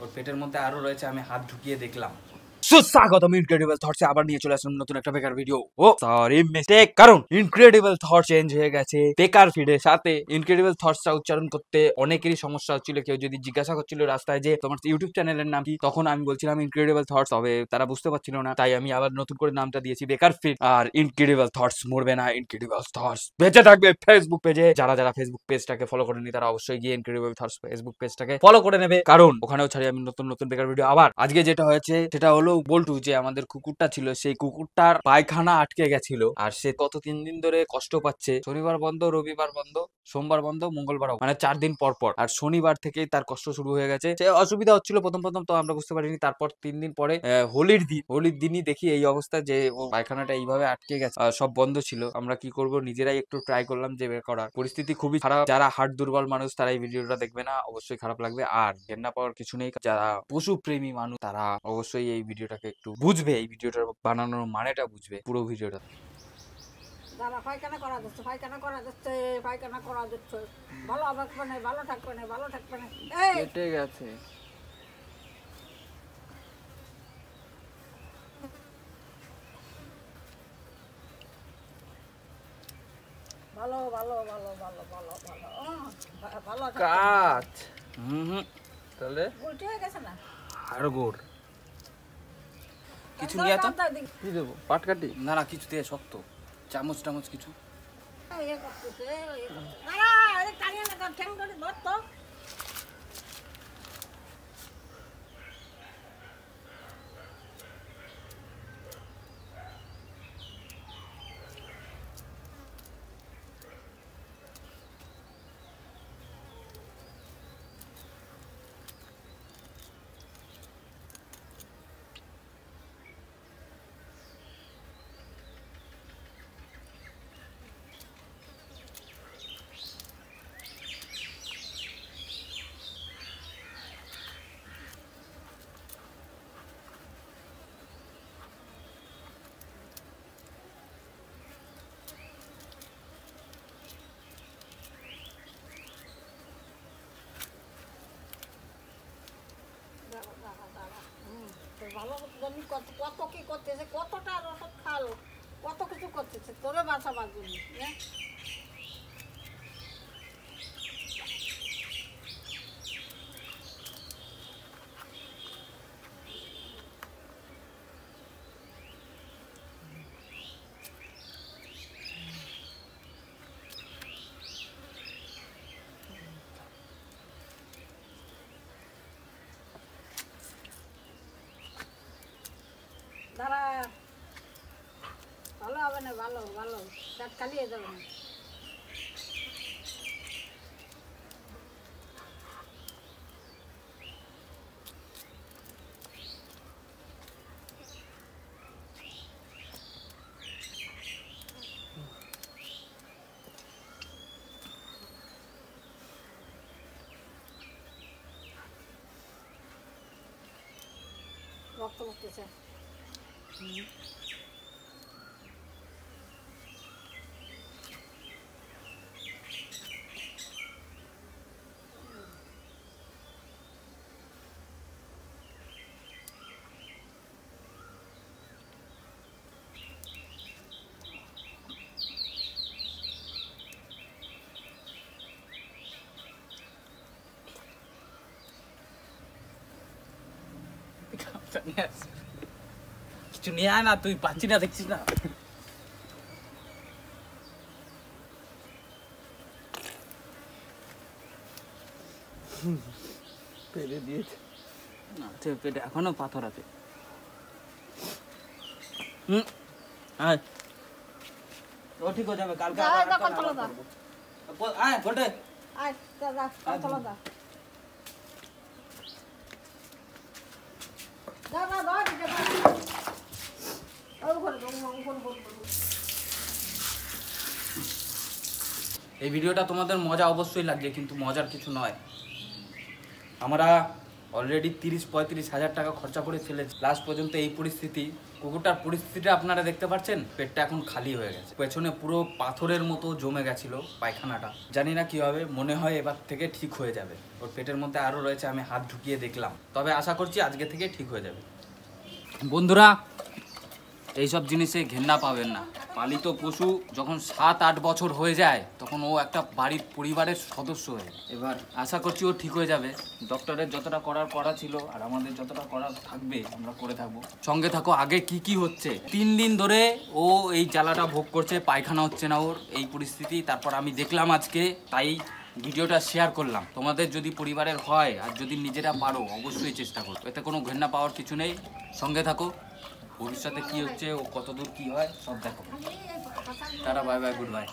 ওর পেটের মধ্যে আরো রয়েছে, আমি হাত ঢুকিয়ে দেখলাম। সুস্বাগতম ইনক্রেডিবল থটসে আবার নিয়ে চলে আসলাম নতুন একটা বেকার ভিডিও। ও সরি মিস্টেক, কারণ ইনক্রেডিবল থট চেঞ্জ হয়ে গেছে বেকার ফিডের সাথে। ইনক্রেডিবল থটসটা উচ্চারণ করতে অনেকেরই সমস্যা হচ্ছিল। কেউ যদি জিজ্ঞাসা করছিল রাস্তায় যে তোমার ইউটিউব চ্যানেলের নাম কি, তখন আমি বলছিলাম ইনক্রেডিবল থটস, তবে তারা বুঝতে পারছিল না, তাই আমি আবার নতুন করে নামটা দিয়েছি বেকার ফিড। আর ইনক্রেডিবল থটস মরবে না, ইনক্রেডিবল থটস বেঁচে থাকবে ফেসবুক পেজে। যারা যারা ফেসবুক পেজটাকে ফলো করেনি তারা অবশ্যই গিয়ে ইনক্রেডিবল থটস ফেসবুক পেজটাকে ফলো করে নেবে, কারণ ওখানেও ছাড়ি আমি নতুন নতুন বেকার ভিডিও। আবার আজকে যেটা হয়েছে সেটা হলো বল্টু, যে আমাদের কুকুরটা ছিল, সেই কুকুরটার পায়খানা আটকে গেছিল আর সে গত 3 দিন ধরে কষ্ট পাচ্ছে। শনিবার বন্ধ, রবিবার বন্ধ, সোমবার বন্ধ, মঙ্গলবার, মানে 4 দিন পর পর। আর শনিবার থেকেই তার কষ্ট শুরু হয়ে গেছে। সে অসুবিধা হচ্ছিল প্রথম প্রথম, তো আমরা বুঝতে পারিনি। তারপর 3 দিন পরে হোলির দিনই দেখি এই অবস্থা, যে ও পায়খানাটা এইভাবে আটকে গেছে। সব বন্ধ ছিল। আমরা কি করব, নিজেরাই একটু ট্রাই করলাম যে বের করার। পরিস্থিতি খুবই খারাপ। যারা হার্ট দুর্বল মানুষ তারা এই ভিডিওটা দেখবে না, অবশ্যই খারাপ লাগবে। আর ঘেন্না পাওয়ার কিছু নেই, যারা পশু প্রেমী মানুষ তারা অবশ্যই এই ভিডিওটাকে একটু বুঝবে, এই ভিডিওটার বানানোর মানেটা বুঝবে পুরো ভিডিওটা। দাদা পায়খানা করা যাচ্ছে, পায়খানা করা যাচ্ছে, পায়খানা করা যাচ্ছে। ভালো থাকবে না, ভালো থাকবে না, ভালো থাকবে না। এই কেটে গেছে। ভালো ভালো ভালো ভালো ভালো ভালো ভালো কাজ হুম, তাহলে উল্টে হয়ে গেছে না? হাড়গোড় কিছু নিয়ে তো কি দেবো? পাটকাটি? না না, কিছু দিয়ে শক্ত, চামচ টামচ কিছু। ইয়ে করতেছে, ইয়ে করতেছে। দাঁড়া, আরে টানিয়ে না, ঠ্যাং ধরে ধর তো। ভালো জানি কত কত কি করতেছে, কতটা আর ওষুধ খালো, কত কিছু করতেছে তোরে বাঁচাবার জন্য। হ্যাঁ, দাঁড়া, ভালো হবে না, ভালো ভালো দাঁত কালিয়ে যাবে না। রক্ত পড়তেছে। কিছু নিয়ে আয় না, তুই পাচ্ছি না, দেখছিস না? ফেলে দিয়েছে না, পেটে এখনো পাথর আছে। হুম, আয়, ও ঠিক হয়ে যাবে কালকে। আয়, আবার কত লাগা? আয় ফোটে। আয় দাদা, কত লাগা? দাদা ধর দিতে পারি। ওই ঘরে এই ভিডিওটা তোমাদের মজা অবশ্যই লাগছে, কিন্তু মজার কিছু নয়। আমরা অলরেডি 30-35 হাজার টাকা খরচা করে ফেলেছে, লাস্ট পর্যন্ত এই পরিস্থিতি। কুকুরটার পরিস্থিতিটা আপনারা দেখতে পাচ্ছেন, পেটটা এখন খালি হয়ে গেছে, পেছনে পুরো পাথরের মতো জমে গেছিল পায়খানাটা। জানি না কি হবে, মনে হয় এবার থেকে ঠিক হয়ে যাবে। ওর পেটের মধ্যে আরও রয়েছে, আমি হাত ঢুকিয়ে দেখলাম, তবে আশা করছি আজকে থেকে ঠিক হয়ে যাবে। বন্ধুরা, এইসব জিনিসে ঘেন্না পাবেন না। পালিত পশু যখন 7-8 বছর হয়ে যায় তখন ও একটা বাড়ির পরিবারের সদস্য হয়ে যায়। এবার আশা করছি ও ঠিক হয়ে যাবে। ডক্টরের যতটা করা ছিল আর আমাদের যতটা করার থাকবে আমরা করে থাকবো। সঙ্গে থাকো। আগে কি কি হচ্ছে, 3 দিন ধরে ও এই জ্বালাটা ভোগ করছে, পায়খানা হচ্ছে না ওর, এই পরিস্থিতি। তারপর আমি দেখলাম আজকে, তাই ভিডিওটা শেয়ার করলাম। তোমাদের যদি পরিবারের হয় আর যদি নিজেরা পারো অবশ্যই চেষ্টা করো, এতে কোনো ঘেন্না পাওয়ার কিছু নেই। সঙ্গে থাকো, ভবিষ্যতে কি হচ্ছে ও কতদূর কি হয় সব দেখো। Tata, bye bye, good bye.